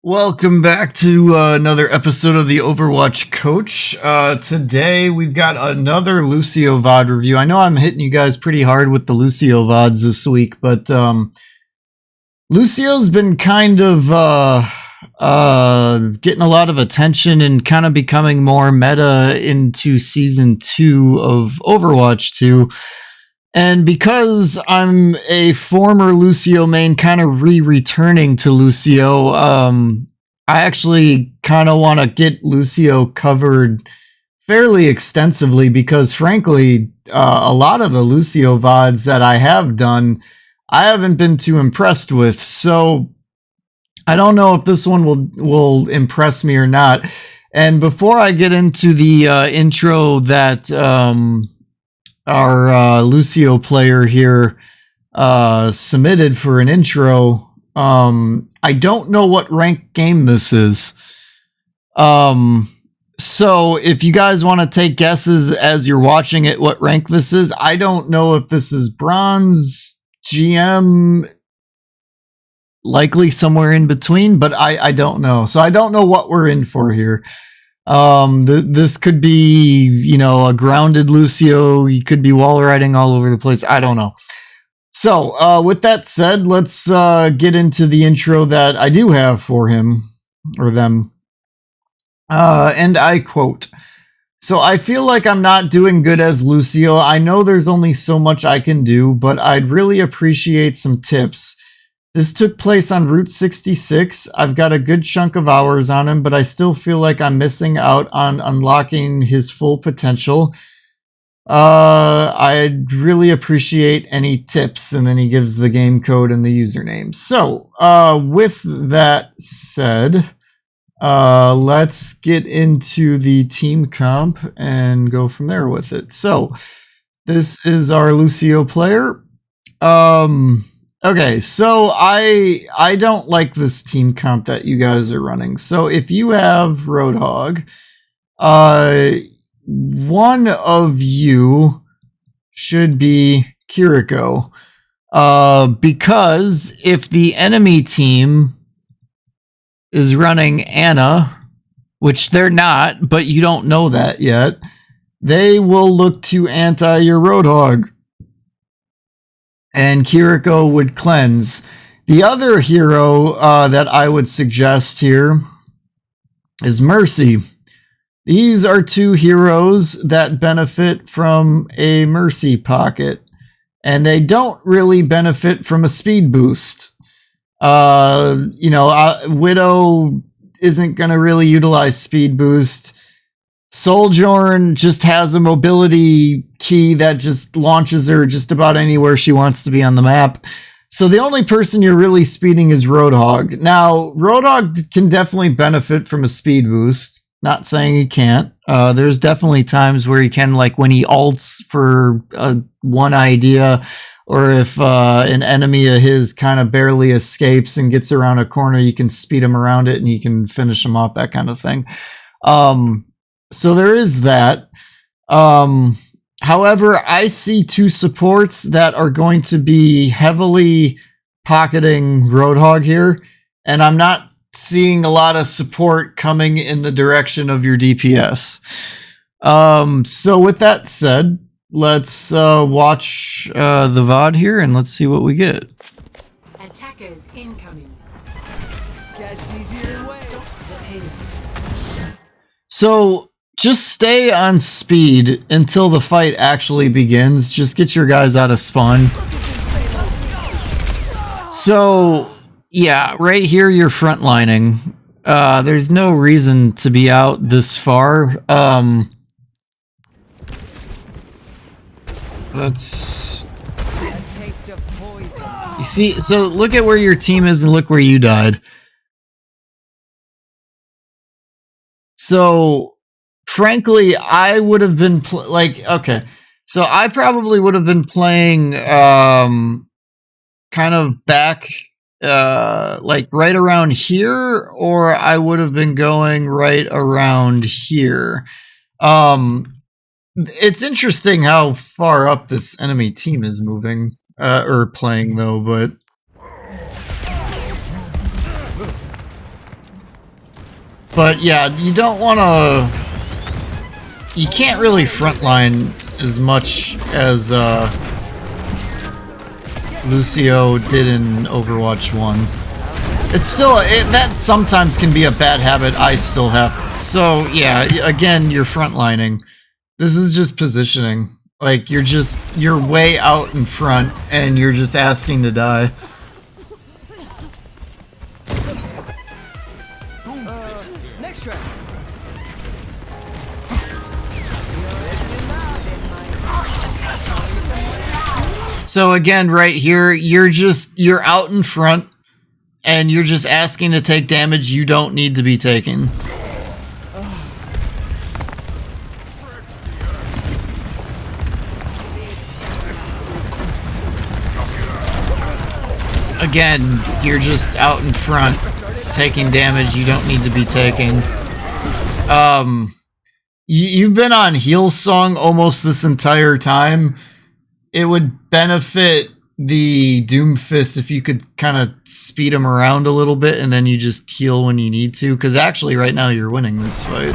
Welcome back to another episode of the Overwatch Coach. Today we've got another Lucio VOD review. I know I'm hitting you guys pretty hard with the Lucio VODs this week, but Lucio's been kind of getting a lot of attention and kind of becoming more meta into Season 2 of Overwatch 2. And because I'm a former Lucio main, kind of returning to Lucio, I actually kind of want to get Lucio covered fairly extensively because, frankly, a lot of the Lucio VODs that I have done, I haven't been too impressed with. So I don't know if this one will impress me or not. And before I get into the intro that our Lucio player here submitted for an intro, I don't know what rank game this is. So if you guys want to take guesses as you're watching it what rank this is, I don't know if this is bronze, GM, likely somewhere in between, but I don't know. So I don't know what we're in for here. This could be, you know, a grounded Lucio. He could be wall riding all over the place. I don't know. So, with that said, let's get into the intro that I do have for him or them. And I quote, "So I feel like I'm not doing good as Lucio. I know there's only so much I can do, but I'd really appreciate some tips. This took place on Route 66. I've got a good chunk of hours on him, but I still feel like I'm missing out on unlocking his full potential. I'd really appreciate any tips." And then he gives the game code and the username. So, with that said, let's get into the team comp and go from there with it. So, this is our Lucio player. Okay, so I don't like this team comp that you guys are running. So if you have Roadhog, one of you should be Kiriko. Because if the enemy team is running Anna, which they're not, but you don't know that yet, they will look to anti your Roadhog. And Kiriko would cleanse. The other hero that I would suggest here is Mercy. These are two heroes that benefit from a Mercy pocket, and they don't really benefit from a speed boost. Widow isn't going to really utilize speed boost. Sojourn just has a mobility key that just launches her just about anywhere she wants to be on the map. So the only person you're really speeding is Roadhog. Now, Roadhog can definitely benefit from a speed boost. Not saying he can't. There's definitely times where he can, like when he ults for one idea, or if an enemy of his kind of barely escapes and gets around a corner, you can speed him around it and he can finish him off, that kind of thing. So there is that. However, I see two supports that are going to be heavily pocketing Roadhog here, and I'm not seeing a lot of support coming in the direction of your DPS. So with that said, let's watch the VOD here and let's see what we get. Attackers incoming. Catch these here away. So just stay on speed until the fight actually begins. Just get your guys out of spawn. So, yeah, right here you're frontlining. There's no reason to be out this far. Let's... You see, so look at where your team is and look where you died. So... frankly, I would have been okay. So I probably would have been playing kind of back like right around here, or I would have been going right around here. It's interesting how far up this enemy team is moving or playing though, but But yeah, you don't want to... You can't really frontline as much as Lucio did in Overwatch 1. It's still... that sometimes can be a bad habit I still have. So yeah, again, you're frontlining. This is just positioning. Like, you're way out in front, and you're just asking to die. Next track. So again, right here, you're out in front, and you're just asking to take damage you don't need to be taking. Again, you're just out in front, taking damage you don't need to be taking. You've been on Heal Song almost this entire time. It would benefit the Doomfist if you could kind of speed him around a little bit and then you just heal when you need to, because actually right now you're winning this fight.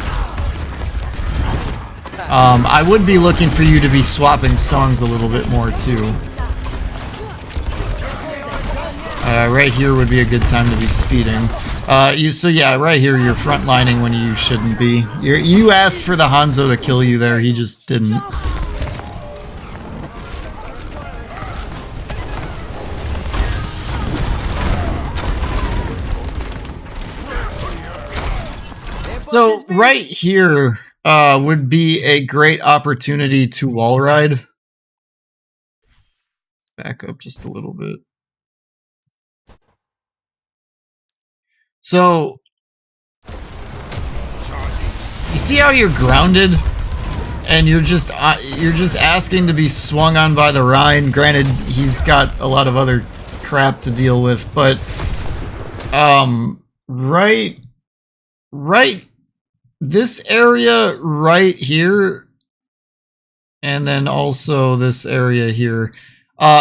I would be looking for you to be swapping songs a little bit more too. Right here would be a good time to be speeding. So yeah, right here you're frontlining when you shouldn't be. You asked for the Hanzo to kill you there, he just didn't. So right here would be a great opportunity to wall ride. Let's back up just a little bit. So you see how you're grounded, and you're just asking to be swung on by the Rhine. Granted, he's got a lot of other crap to deal with, but right this area right here, and then also this area here,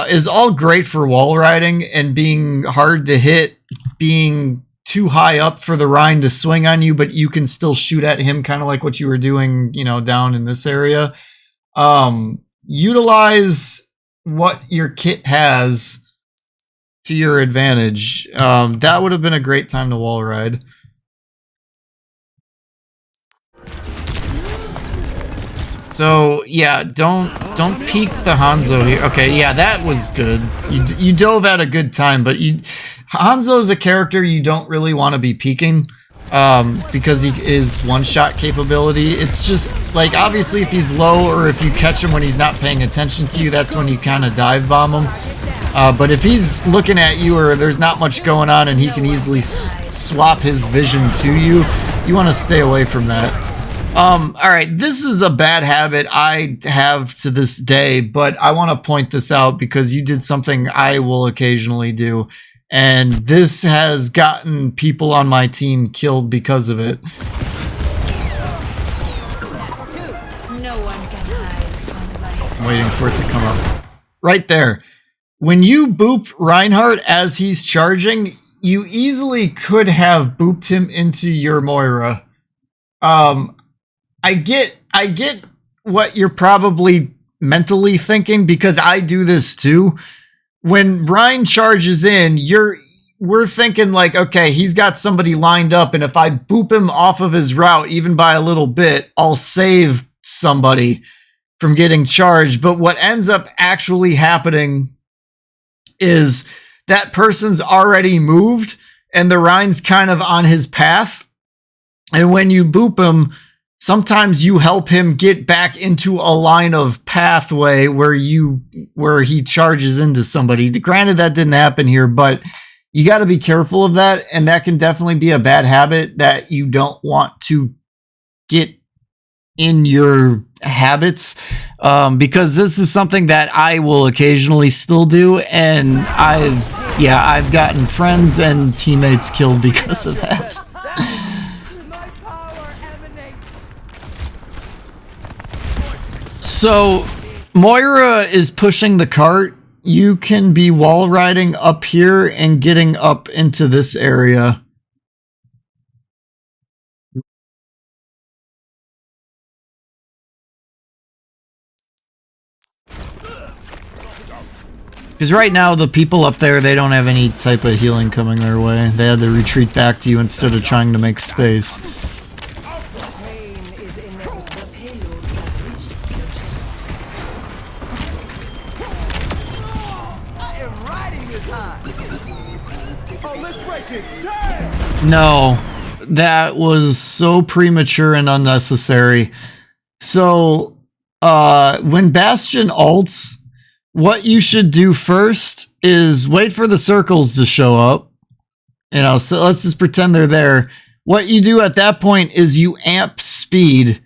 is all great for wall riding and being hard to hit, being too high up for the Rhine to swing on you, but you can still shoot at him, kind of like what you were doing, you know, down in this area. Utilize what your kit has to your advantage. That would have been a great time to wall ride. So yeah, don't peek the Hanzo here. Okay, yeah, that was good. You dove at a good time, but Hanzo's a character you don't really want to be peeking, because he is one-shot capability. It's just like, obviously if he's low or if you catch him when he's not paying attention to you, that's when you kind of dive bomb him. But if he's looking at you or there's not much going on and he can easily swap his vision to you, you want to stay away from that. Alright, this is a bad habit I have to this day, but I want to point this out because you did something I will occasionally do, and this has gotten people on my team killed because of it. That's two. No one can hide from my... I'm waiting for it to come up. Right there. When you boop Reinhardt as he's charging, you easily could have booped him into your Moira. I get what you're probably mentally thinking, because I do this too. When Ryan charges in, we're thinking like, okay, he's got somebody lined up, and if I boop him off of his route, even by a little bit, I'll save somebody from getting charged. But what ends up actually happening is that person's already moved, and the Ryan's kind of on his path. And when you boop him, sometimes you help him get back into a line of pathway where he charges into somebody. Granted, that didn't happen here, but you got to be careful of that, and that can definitely be a bad habit that you don't want to get in your habits, because this is something that I will occasionally still do, and I've gotten friends and teammates killed because of that. So Moira is pushing the cart. You can be wall riding up here and getting up into this area. Because right now, the people up there, they don't have any type of healing coming their way. They had to retreat back to you instead of trying to make space. Pain is inevitable. The payload has reached I am riding this high. Oh, let's break it. Damn! No, that was so premature and unnecessary. So, when Bastion ults, what you should do first is wait for the circles to show up. You know, so let's just pretend they're there. What you do at that point is you amp speed.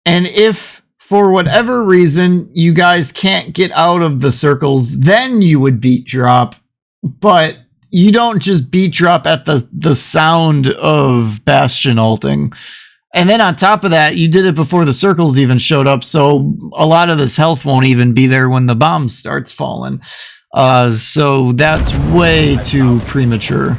And if, for whatever reason, you guys can't get out of the circles, then you would beat drop. But you don't just beat drop at the sound of Bastion ulting. And then on top of that, you did it before the circles even showed up, so a lot of this health won't even be there when the bomb starts falling. So that's way too premature.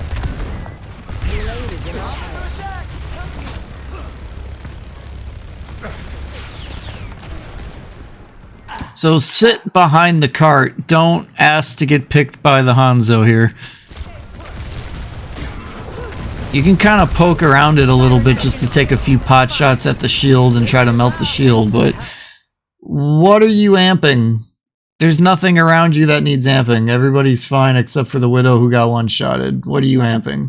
So sit behind the cart. Don't ask to get picked by the Hanzo here. You can kind of poke around it a little bit just to take a few pot shots at the shield and try to melt the shield, but what are you amping? There's nothing around you that needs amping. Everybody's fine except for the Widow who got one-shotted. What are you amping?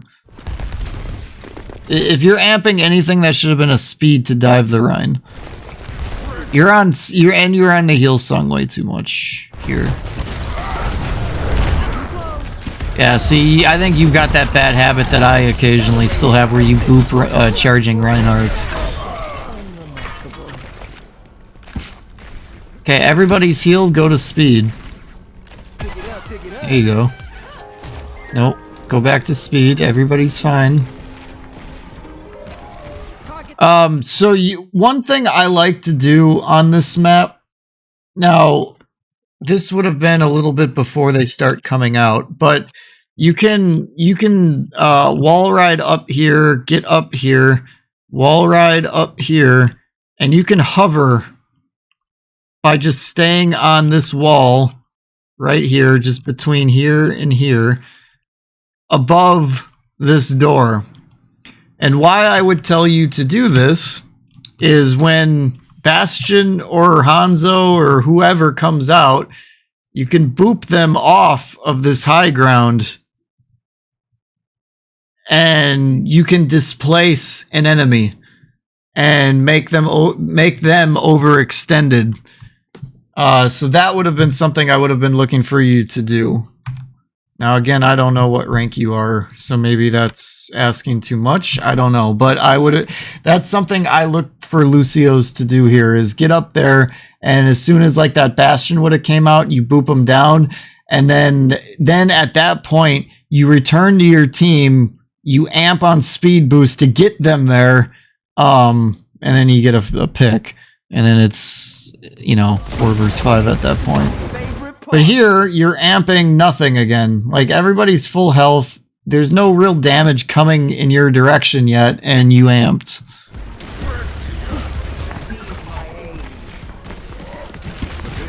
If you're amping anything, that should have been a speed to dive the Rhine. You're on the heal song way too much here. Yeah, see, I think you've got that bad habit that I occasionally still have where you boop charging Reinhardts. Okay, everybody's healed, go to speed. There you go. Nope, go back to speed, everybody's fine. So one thing I like to do on this map, now, this would have been a little bit before they start coming out, but you can wall ride up here, get up here, wall ride up here, and you can hover by just staying on this wall right here, just between here and here, above this door. And why I would tell you to do this is when Bastion or Hanzo or whoever comes out, you can boop them off of this high ground and you can displace an enemy and make them overextended. So that would have been something I would have been looking for you to do. Now, again, I don't know what rank you are, so maybe that's asking too much. I don't know, but that's something I look for Lucio's to do here, is get up there, and as soon as like that Bastion would have came out, you boop them down, and then at that point, you return to your team, you amp on speed boost to get them there, and then you get a pick, and then it's, 4 versus 5 at that point. But here, you're amping nothing again. Like, everybody's full health. There's no real damage coming in your direction yet, and you amped.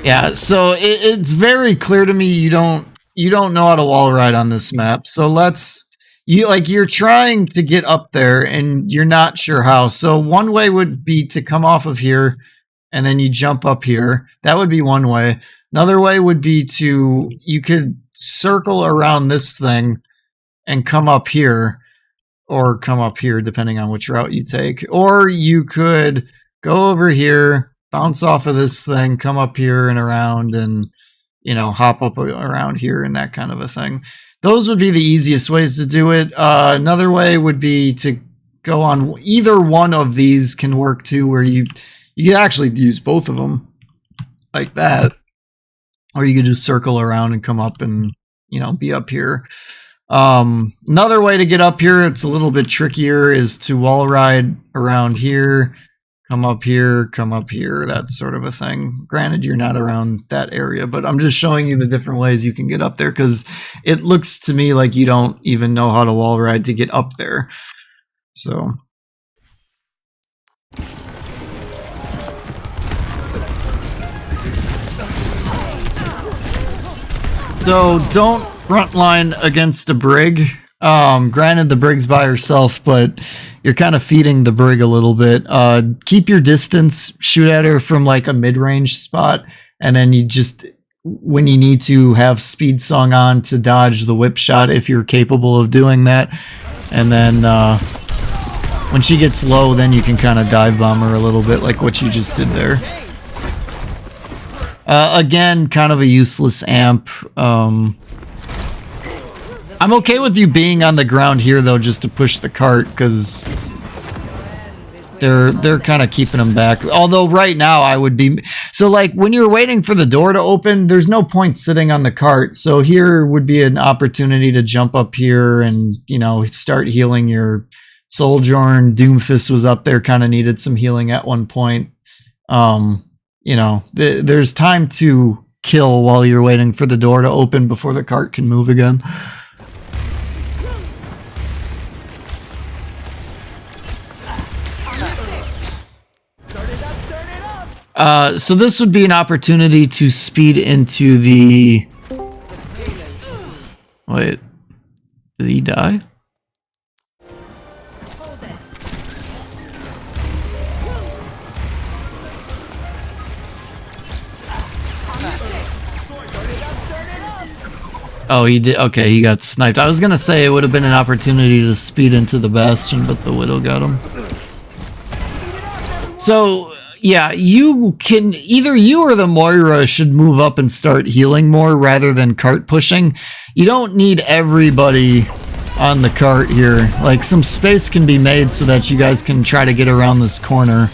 Yeah, so it's very clear to me you don't know how to wall ride on this map. So you're trying to get up there, and you're not sure how. So one way would be to come off of here, and then you jump up here. That would be one way. Another way would be you could circle around this thing and come up here, or come up here, depending on which route you take. Or you could go over here, bounce off of this thing, come up here and around, and, hop up around here and that kind of a thing. Those would be the easiest ways to do it. Another way would be to go on either one of these can work too, where you can actually use both of them like that. Or you could just circle around and come up and, be up here. Another way to get up here, it's a little bit trickier, is to wall ride around here, come up here, that sort of a thing. Granted, you're not around that area, but I'm just showing you the different ways you can get up there, because it looks to me like you don't even know how to wall ride to get up there. So... So don't frontline against a Brig. Granted, the Brig's by herself, but you're kind of feeding the Brig a little bit. Keep your distance, shoot at her from like a mid-range spot, and then you just, when you need to, have Speed Song on to dodge the whip shot if you're capable of doing that. And then when she gets low, then you can kind of dive bomb her a little bit like what you just did there. Again, kind of a useless amp. I'm okay with you being on the ground here though, just to push the cart, because they're kind of keeping them back. Although right now I would be, so like when you're waiting for the door to open, there's no point sitting on the cart. So here would be an opportunity to jump up here and, you know, start healing your Sojourn. Doomfist was up there, kind of needed some healing at one point. You know, there's time to kill while you're waiting for the door to open before the cart can move again. So this would be an opportunity to speed into the... Wait, did he die? Oh, he did. Okay, he got sniped. I was gonna say it would have been an opportunity to speed into the Bastion, but the Widow got him. So, yeah, you can, either you or the Moira should move up and start healing more rather than cart pushing. You don't need everybody on the cart here. Like, some space can be made so that you guys can try to get around this corner.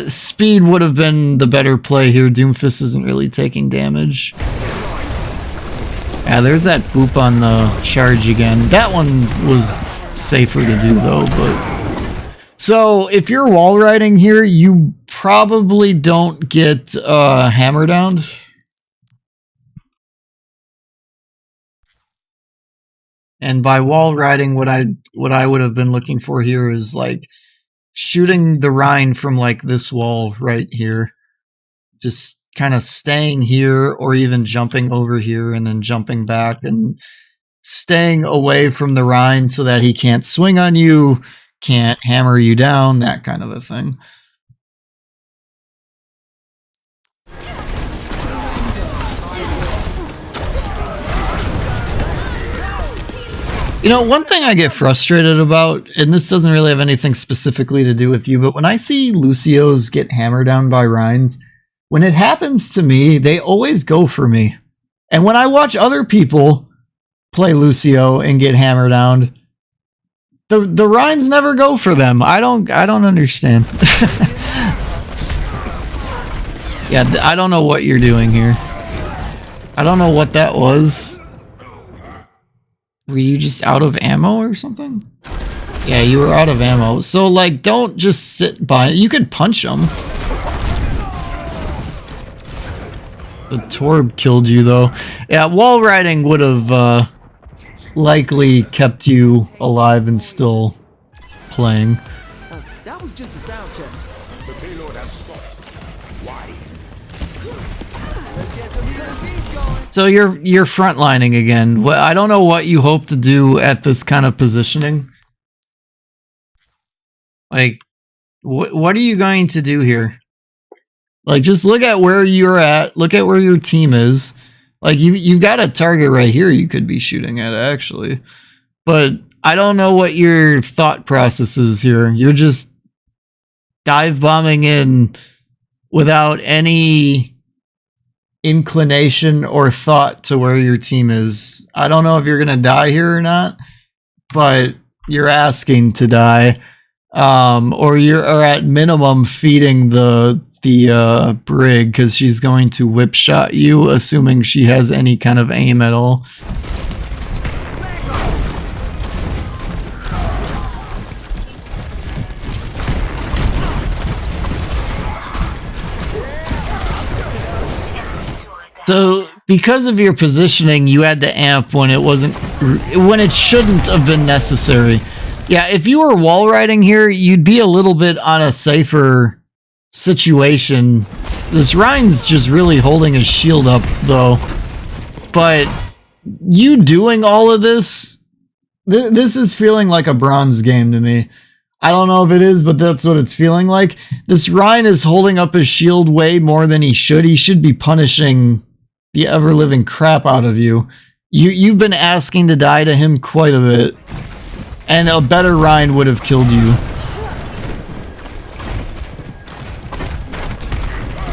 Speed would have been the better play here. Doomfist isn't really taking damage. Yeah, there's that boop on the charge again. That one was safer to do though, but... So, if you're wall riding here, you probably don't get hammer down. And by wall riding, what I would have been looking for here is like shooting the Rhine from like this wall right here. Just kind of staying here or even jumping over here and then jumping back and staying away from the Rhine so that he can't swing on you, can't hammer you down, that kind of a thing. You know, one thing I get frustrated about, and this doesn't really have anything specifically to do with you, but when I see Lucios get hammered down by Rhines, when it happens to me, they always go for me. And when I watch other people play Lucio and get hammered down, the Rhines never go for them. I don't understand. Yeah, I don't know what you're doing here. I don't know what that was. Were you just out of ammo or something? Yeah, you were out of ammo. So, like, don't just sit by. You could punch them. The Torb killed you, though. Yeah, wall riding would have likely kept you alive and still playing. That was just a sound check. The payload has stopped. Why? Let's get some UAVs going. So you're frontlining again. I don't know what you hope to do at this kind of positioning. Like, what are you going to do here? Like, just look at where you're at. Look at where your team is. Like, you've got a target right here you could be shooting at, actually. But I don't know what your thought process is here. You're just dive bombing in without any inclination or thought to where your team is. I don't know if you're going to die here or not, but you're asking to die. Or you're at minimum feeding the Brig, because she's going to whip shot you, assuming she has any kind of aim at all. So, because of your positioning, you had to amp when it shouldn't have been necessary. Yeah, if you were wall riding here, you'd be a little bit on a safer situation This Rhine's just really holding his shield up, though. But you doing all of this, this is feeling like a bronze game to me. I don't know if it is, but that's what it's feeling like. This Rhine is holding up his shield way more than he should. He should be punishing the ever-living crap out of you. You've been asking to die to him quite a bit. And a better Rhine would have killed you.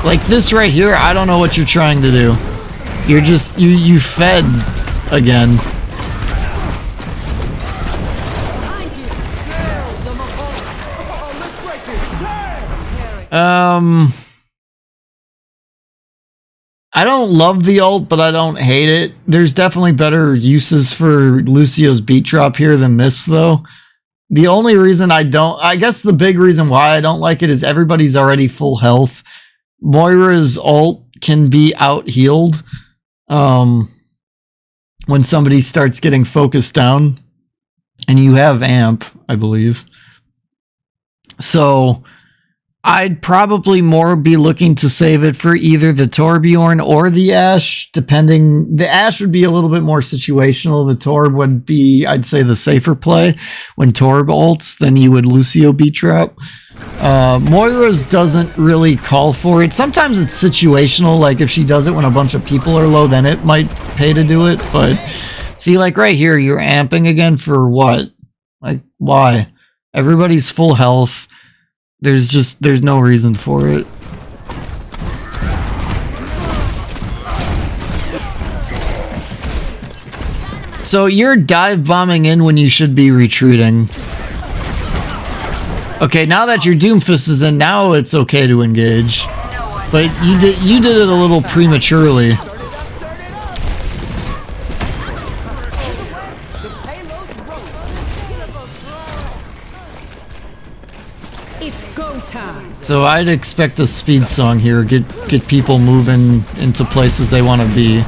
Like this right here, I don't know what you're trying to do. You're just, you fed again. I don't love the ult, but I don't hate it. There's definitely better uses for Lucio's beat drop here than this, though. The only reason I guess the big reason why I don't like it is everybody's already full health. Moira's ult can be out-healed when somebody starts getting focused down. And you have amp, I believe. So I'd probably more be looking to save it for either the Torbjorn or the Ashe, depending. The Ashe would be a little bit more situational. The Torb would be, I'd say, the safer play when Torb ults than you would Lucio beat drop. Moira's doesn't really call for it. Sometimes it's situational, like if she does it when a bunch of people are low, then it might pay to do it. But see, like right here, you're amping again for what? Like, why? Everybody's full health. There's no reason for it. So you're dive bombing in when you should be retreating. Okay, now that your Doomfist is in, now it's okay to engage. But you did it a little prematurely. It's go time. So I'd expect a speed song here, get people moving into places they want to be.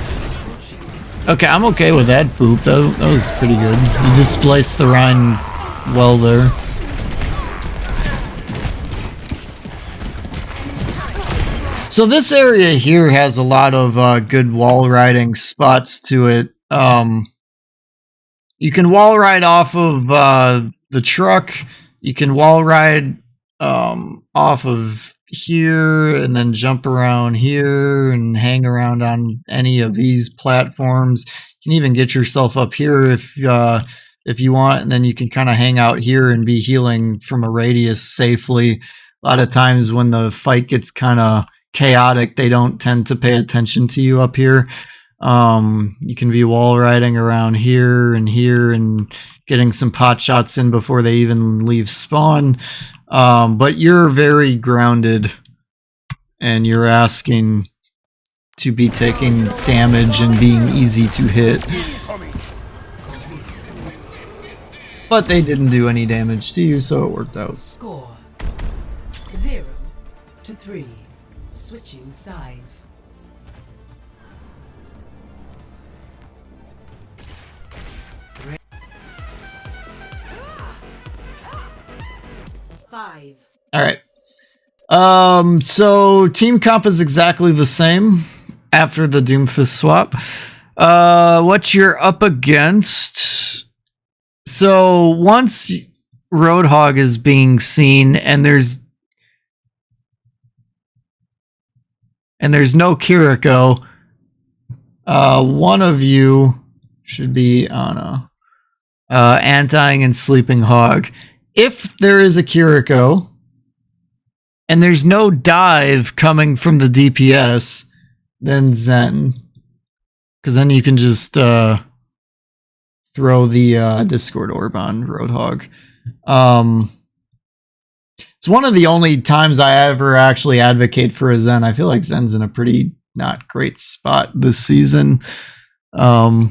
Okay, I'm okay with that boop. That was pretty good. You displaced the Rhine well there. So this area here has a lot of good wall riding spots to it. You can wall ride off of the truck. You can wall ride off of here and then jump around here and hang around on any of these platforms. You can even get yourself up here if you want, and then you can kind of hang out here and be healing from a radius safely. A lot of times when the fight gets kind of chaotic, they don't tend to pay attention to you up here. You can be wall riding around here and getting some pot shots in before they even leave spawn. But you're very grounded and you're asking to be taking damage and being easy to hit. But they didn't do any damage to you, so it worked out. Score 0-3. Switching sides. Five. All right. So team comp is exactly the same after the Doomfist swap. What you're up against. So once Roadhog is being seen and there's no Kiriko, one of you should be on a Anti-ing and Sleeping Hog. If there is a Kiriko and there's no dive coming from the DPS, then Zen. Because then you can just throw the Discord Orb on Roadhog. It's one of the only times I ever actually advocate for a Zen. I feel like Zen's in a pretty not great spot this season. As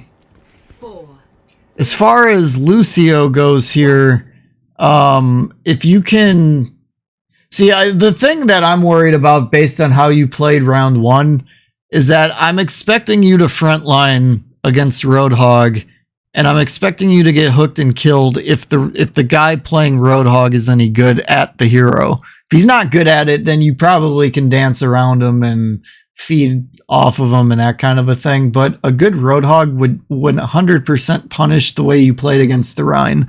far as Lucio goes here, if you can see, the thing that I'm worried about based on how you played round one is that I'm expecting you to frontline against Roadhog, and I'm expecting you to get hooked and killed if the guy playing Roadhog is any good at the hero. he's not good at it, then you probably can dance around him and feed off of him and that kind of a thing. But a good Roadhog would 100% punish the way you played against the Rhine.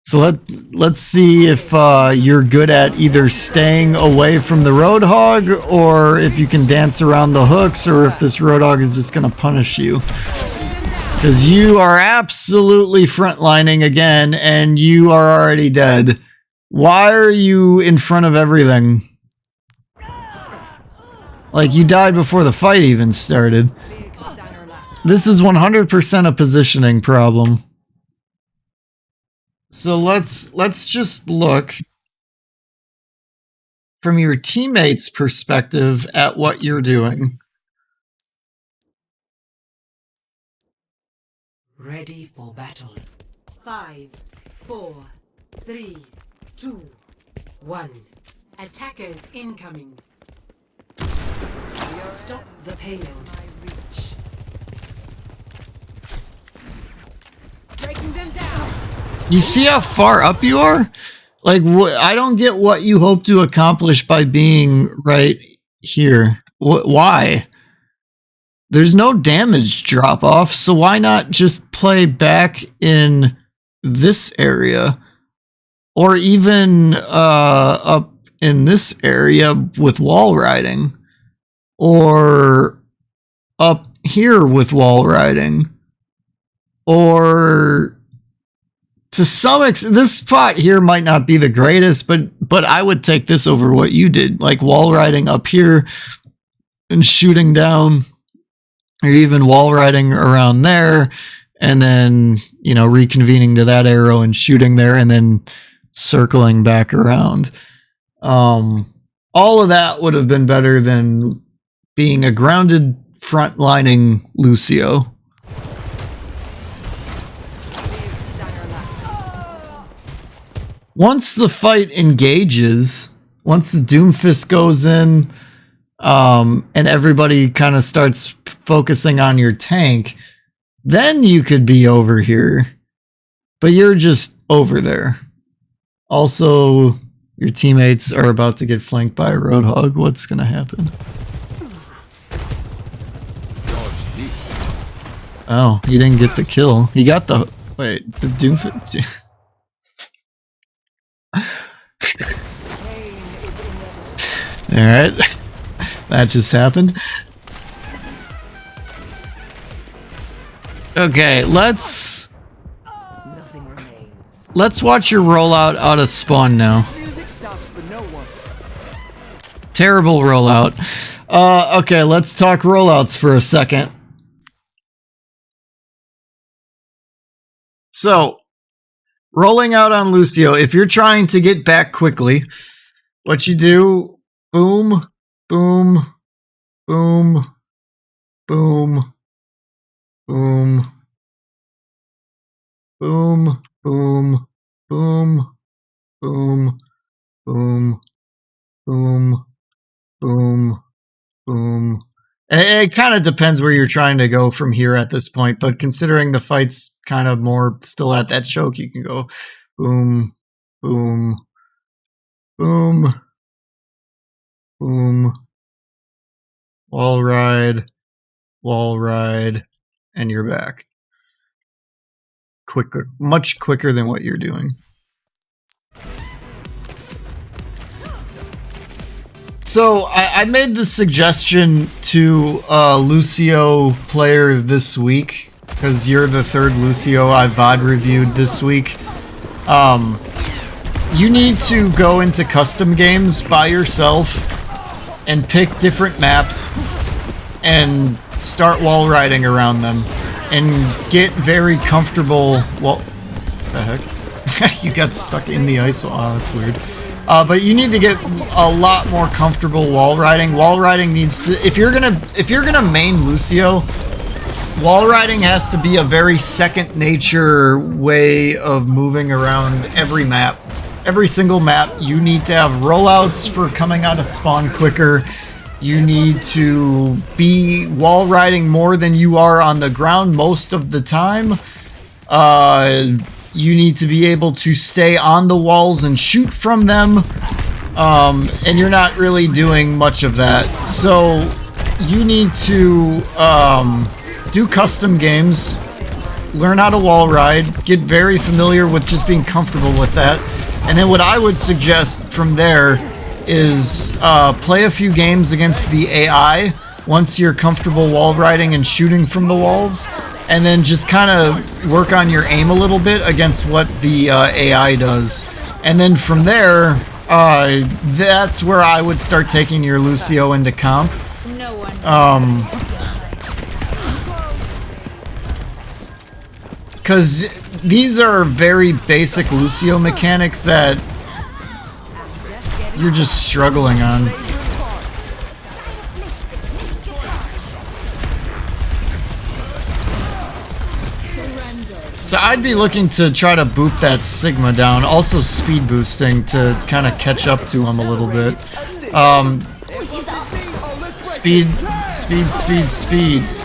So let's see if you're good at either staying away from the Roadhog, or if you can dance around the hooks, or if this Roadhog is just going to punish you. Because you are absolutely frontlining again, and you are already dead. Why are you in front of everything? Like, you died before the fight even started. This is 100% a positioning problem. So let's just look from your teammates' perspective at what you're doing. Ready for battle. 5, 4, 3, 2, 1. Attackers incoming. Stop the payload. Breaking them down. You see how far up you are? Like, I don't get what you hope to accomplish by being right here. Why? There's no damage drop off, so why not just play back in this area? Or even up in this area with wall riding. Or up here with wall riding. Or to some extent, this spot here might not be the greatest, but I would take this over what you did. Like wall riding up here and shooting down, or even wall riding around there, and then, you know, reconvening to that arrow and shooting there, and then circling back around. All of that would have been better than being a grounded frontlining Lucio. Once the fight engages, once the Doomfist goes in, and everybody kind of starts focusing on your tank, then you could be over here. But you're just over there. Also, your teammates are about to get flanked by a Roadhog. What's going to happen? Oh, he didn't get the kill. He got the... Wait, the Doomfist... Alright, that just happened. Okay, let's watch your rollout out of spawn now. Terrible rollout. Okay, let's talk rollouts for a second. So, rolling out on Lucio, if you're trying to get back quickly, what you do, boom, boom, boom, boom, boom, boom, boom, boom, boom, boom, boom, boom, boom. It kind of depends where you're trying to go from here at this point, but considering the fight's kind of more still at that choke, you can go boom, boom, boom, boom, wall ride, and you're back. Quicker, much quicker than what you're doing. So I made the suggestion to a Lucio player this week, because you're the third Lucio I've VOD reviewed this week. You need to go into custom games by yourself and pick different maps and start wall riding around them and get very comfortable. Well, the heck? You got stuck in the ice. Oh, that's weird. But you need to get a lot more comfortable wall riding. Wall riding needs to, if you're gonna main Lucio, wall riding has to be a very second nature way of moving around every map. Every single map, you need to have rollouts for coming out of spawn quicker. You need to be wall riding more than you are on the ground most of the time. You need to be able to stay on the walls and shoot from them. and you're not really doing much of that. So you need to do custom games, learn how to wall ride, get very familiar with just being comfortable with that. And then what I would suggest from there is play a few games against the AI once you're comfortable wall riding and shooting from the walls, and then just kind of work on your aim a little bit against what the AI does. And then from there, that's where I would start taking your Lucio into comp. No one. Because these are very basic Lucio mechanics that you're just struggling on. So I'd be looking to try to boop that Sigma down. Also speed boosting to kind of catch up to him a little bit. Speed.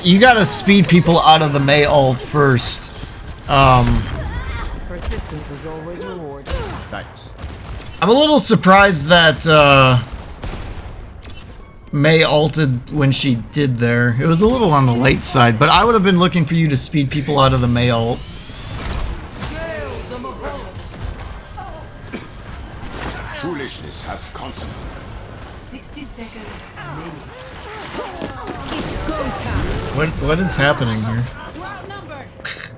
You gotta speed people out of the Mei ult first. Persistence is always rewarded. Thanks. I'm a little surprised that Mei ulted when she did there. It was a little on the late side, but I would have been looking for you to speed people out of the Mei ult. Foolishness has consequences. 60 seconds. What is happening here? We're outnumbered.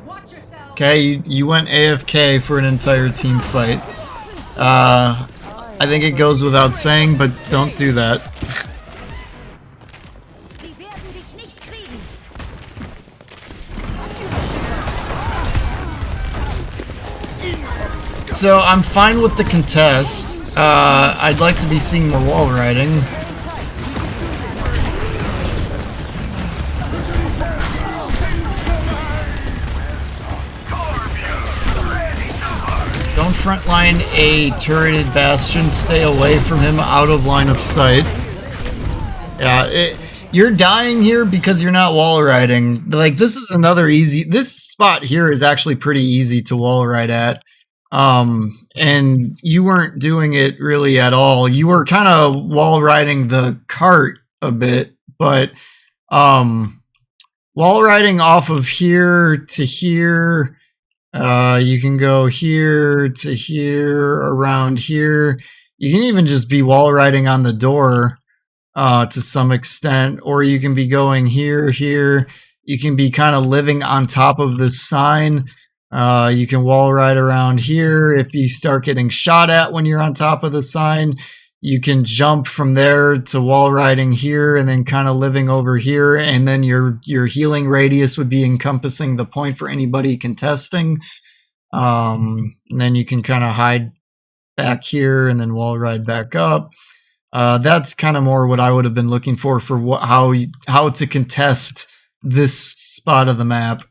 Watch yourself. Okay, you went AFK for an entire team fight. I think it goes without saying, but don't do that. So I'm fine with the contest. I'd like to be seeing more wall riding. Don't frontline a turreted bastion. Stay away from him, out of line of sight. Yeah, you're dying here because you're not wall riding. Like, this is another easy... This spot here is actually pretty easy to wall ride at. And you weren't doing it really at all. You were kind of wall riding the cart a bit, but wall riding off of here to here, you can go here to here, around here. You can even just be wall riding on the door to some extent, or you can be going here. You can be kind of living on top of this sign. You can wall ride around here. If you start getting shot at when you're on top of the sign, you can jump from there to wall riding here and then kind of living over here. And then your healing radius would be encompassing the point for anybody contesting. And then you can kind of hide back here and then wall ride back up. That's kind of more what I would have been looking for how to contest this spot of the map.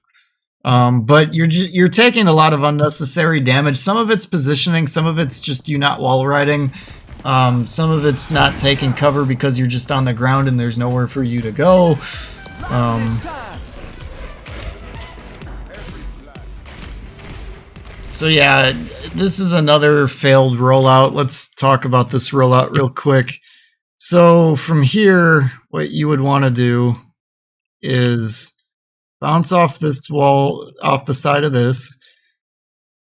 But you're taking a lot of unnecessary damage. Some of it's positioning, some of it's just you not wall riding. Some of it's not taking cover because you're just on the ground and there's nowhere for you to go. So yeah, this is another failed rollout. Let's talk about this rollout real quick. So from here, what you would want to do is bounce off this wall, off the side of this,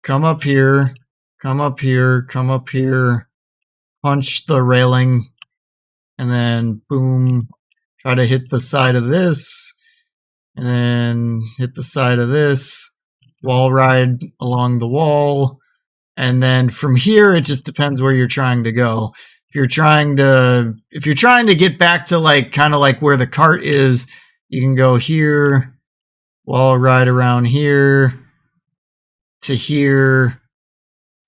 come up here, come up here, come up here, punch the railing, and then boom, try to hit the side of this, and then hit the side of this, wall ride along the wall, and then from here it just depends where you're trying to go. If you're trying to get back to like kind of like where the cart is, you can go here, wall ride around here, to here,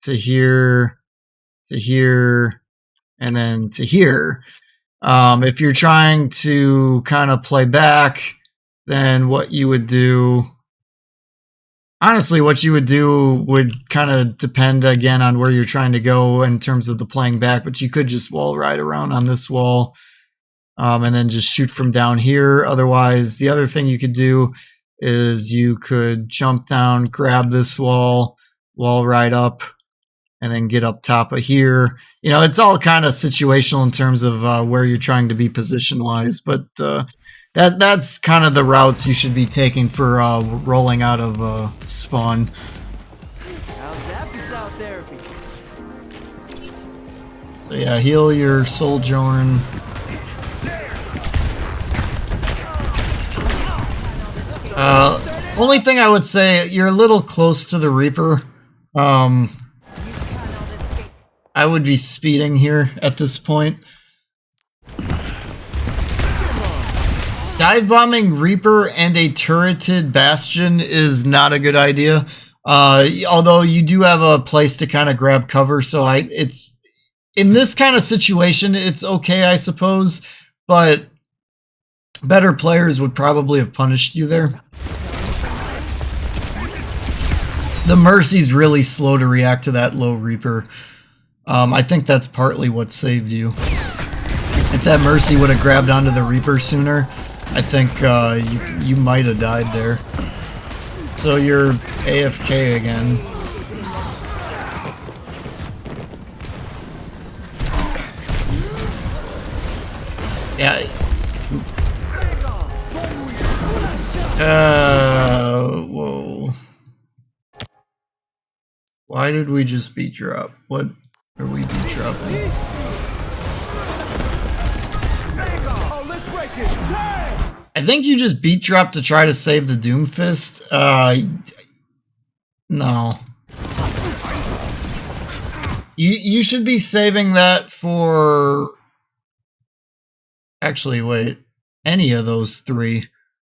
to here, to here, and then to here. If you're trying to kind of play back, then what you would do, honestly, what you would do would kind of depend again on where you're trying to go in terms of the playing back, but you could just wall ride around on this wall and then just shoot from down here. Otherwise, the other thing you could do is you could jump down, grab this wall, wall ride up, and then get up top of here. You know, it's all kind of situational in terms of where you're trying to be position-wise, but that's kind of the routes you should be taking for rolling out of spawn. How's that for sound therapy? So yeah, heal your Sojourn. Only thing I would say, you're a little close to the Reaper. I would be speeding here at this point. Dive bombing Reaper and a turreted Bastion is not a good idea. Although you do have a place to kind of grab cover, so it's in this kind of situation, it's okay, I suppose. But better players would probably have punished you there. The Mercy's really slow to react to that low Reaper. I think that's partly what saved you. If that Mercy would have grabbed onto the Reaper sooner, I think you might have died there. So you're AFK again. Yeah. Whoa. Why did we just beat drop? What are we beat dropping? I think you just beat drop to try to save the Doomfist. No. You should be saving that for... Actually, wait. Any of those three.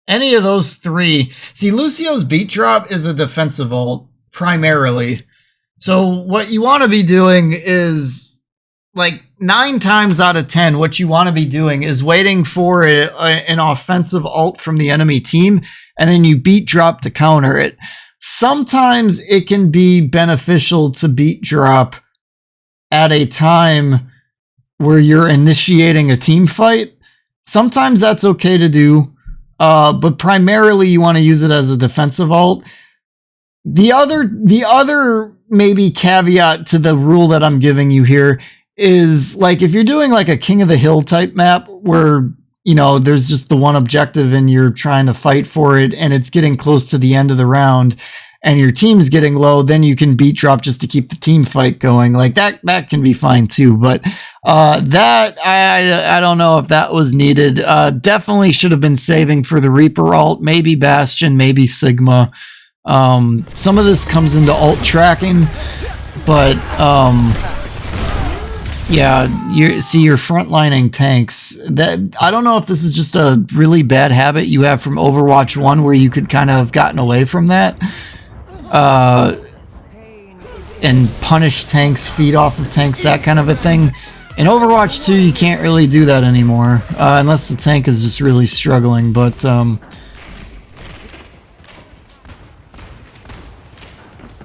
Any of those three. See, Lucio's beat drop is a defensive ult, primarily. So what you want to be doing is, like, 9 times out of 10, what you want to be doing is waiting for an offensive ult from the enemy team, and then you beat drop to counter it. Sometimes it can be beneficial to beat drop at a time where you're initiating a team fight. Sometimes that's okay to do, but primarily you want to use it as a defensive ult. The other maybe caveat to the rule that I'm giving you here is, like, if you're doing like a King of the Hill type map where, you know, there's just the one objective and you're trying to fight for it and it's getting close to the end of the round and your team's getting low, then you can beat drop just to keep the team fight going. Like that can be fine too. But that I don't know if that was needed. Definitely should have been saving for the Reaper ult, maybe Bastion, maybe Sigma. Some of this comes into ult tracking, but yeah, you see, you're frontlining tanks. That I don't know if this is just a really bad habit you have from Overwatch 1 where you could kind of have gotten away from that. And punish tanks, feed off of tanks, that kind of a thing. In Overwatch 2, you can't really do that anymore, unless the tank is just really struggling, but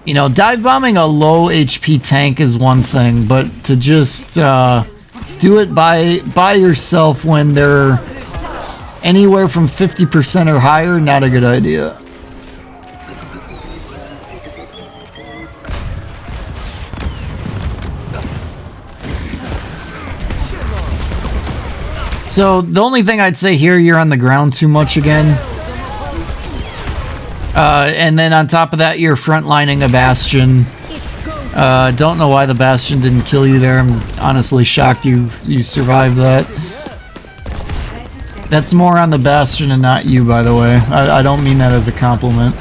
you know, dive bombing a low HP tank is one thing, but to just do it by yourself when they're anywhere from 50% or higher, not a good idea. So the only thing I'd say here, you're on the ground too much again. And then on top of that, you're frontlining a Bastion. Don't know why the Bastion didn't kill you there. I'm honestly shocked you survived that. That's more on the Bastion and not you, by the way. I don't mean that as a compliment.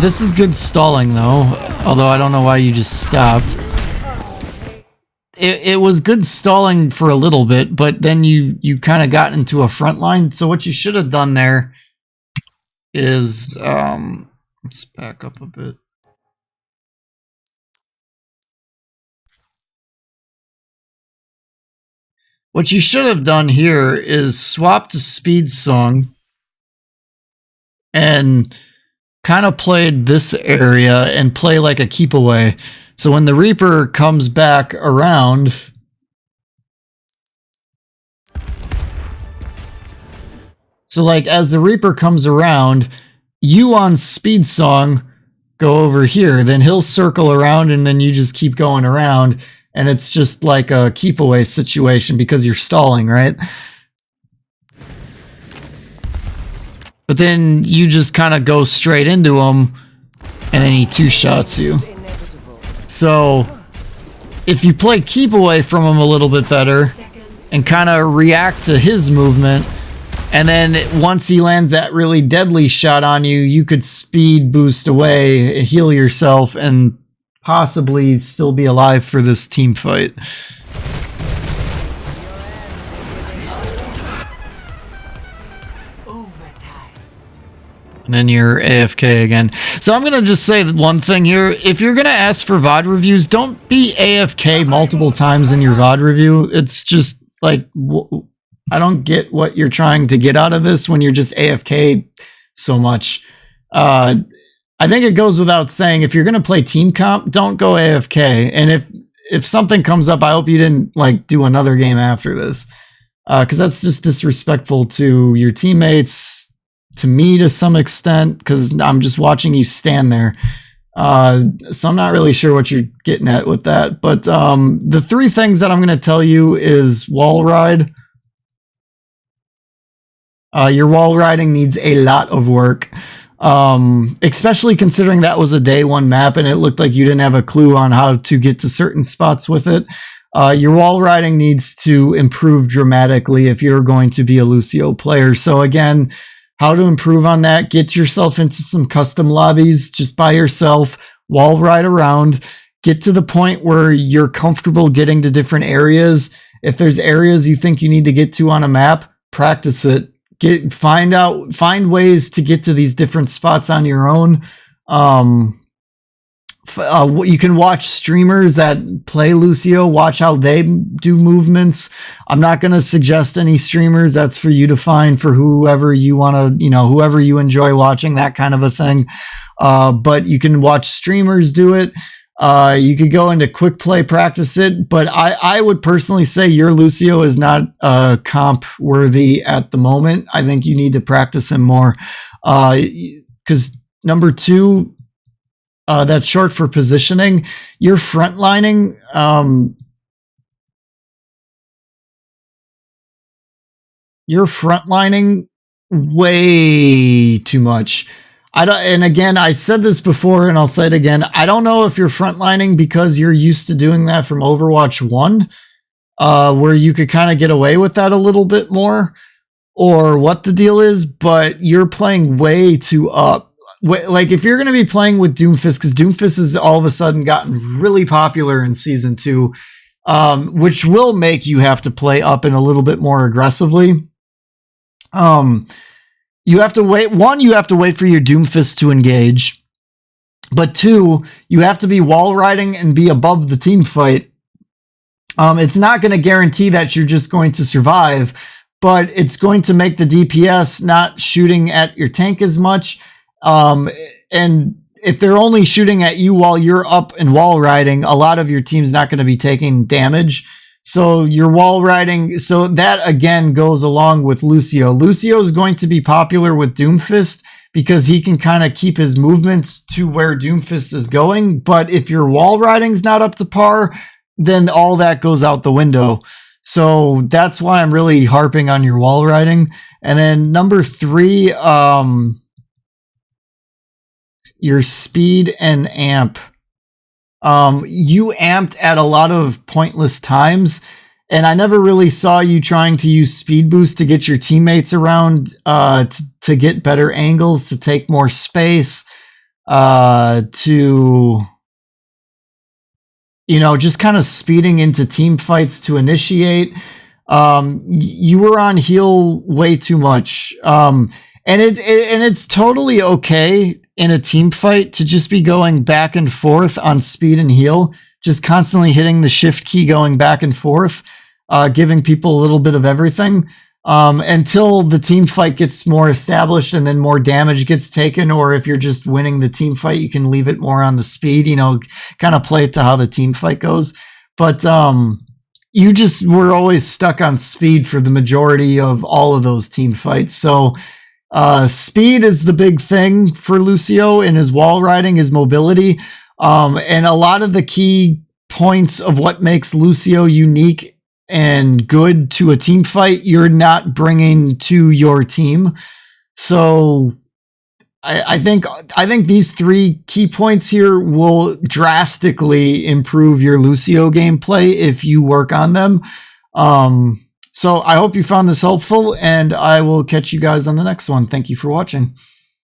This is good stalling, though. Although I don't know why you just stopped. It was good stalling for a little bit, but then you kind of got into a front line. So what you should have done there is, let's back up a bit. What you should have done here is swap to Speed Song and kind of played this area and play like a keep away. So when the Reaper comes back around, so like as the Reaper comes around, you on speed song go over here, then he'll circle around and then you just keep going around, and it's just like a keep away situation because you're stalling, right? But then you just kind of go straight into him and then he two shots you. So if you play keep away from him a little bit better and kind of react to his movement, and then once he lands that really deadly shot on you, you could speed boost away, heal yourself, and possibly still be alive for this team fight. And then you're AFK again. So I'm going to just say one thing here. If you're going to ask for VOD reviews, don't be AFK multiple times in your VOD review. It's just like, I don't get what you're trying to get out of this when you're just AFK so much. I think it goes without saying, if you're going to play team comp, don't go AFK. And if something comes up, I hope you didn't like do another game after this. Because that's just disrespectful to your teammates, to me to some extent, because I'm just watching you stand there. So I'm not really sure what you're getting at with that. But the three things that I'm going to tell you is wall ride. Your wall riding needs a lot of work, especially considering that was a day one map and it looked like you didn't have a clue on how to get to certain spots with it. Your wall riding needs to improve dramatically if you're going to be a Lucio player. So again, how to improve on that? Get yourself into some custom lobbies just by yourself, wall ride around, get to the point where you're comfortable getting to different areas. If there's areas you think you need to get to on a map, practice it. Find ways to get to these different spots on your own. You can watch streamers that play Lucio, watch how they do movements. I'm not going to suggest any streamers. That's for you to find for whoever you want to, whoever you enjoy watching, that kind of a thing. But you can watch streamers do it. You could go into quick play, practice it, but I would personally say your Lucio is not comp worthy at the moment. I think you need to practice him more. Because number two, that's short for positioning. You're frontlining. You're frontlining way too much. And again, I said this before and I'll say it again. I don't know if you're frontlining because you're used to doing that from Overwatch 1, where you could kind of get away with that a little bit more, or what the deal is, but you're playing way too up. Like if you're going to be playing with Doomfist, because Doomfist has all of a sudden gotten really popular in Season 2, which will make you have to play up and a little bit more aggressively. You have to wait. One, you have to wait for your Doomfist to engage. But two, you have to be wall riding and be above the team fight. It's not going to guarantee that you're just going to survive, but it's going to make the DPS not shooting at your tank as much. And if they're only shooting at you while you're up and wall riding, a lot of your team's not going to be taking damage. So your wall riding, so that again goes along with Lucio. Lucio is going to be popular with Doomfist because he can kind of keep his movements to where Doomfist is going. But if your wall riding's not up to par, then all that goes out the window. So that's why I'm really harping on your wall riding. And then number three, your speed and amp. You amped at a lot of pointless times, and I never really saw you trying to use speed boost to get your teammates around, to get better angles, to take more space, to, just kind of speeding into team fights to initiate. You were on heal way too much. And it's totally okay in a team fight to just be going back and forth on speed and heal, just constantly hitting the shift key, going back and forth, giving people a little bit of everything, until the team fight gets more established and then more damage gets taken. Or if you're just winning the team fight, you can leave it more on the speed, kind of play it to how the team fight goes. But you just were always stuck on speed for the majority of all of those team fights. So Speed is the big thing for Lucio in his wall riding, his mobility. And a lot of the key points of what makes Lucio unique and good to a team fight, you're not bringing to your team. So I think these three key points here will drastically improve your Lucio gameplay if you work on them. So I hope you found this helpful, and I will catch you guys on the next one. Thank you for watching.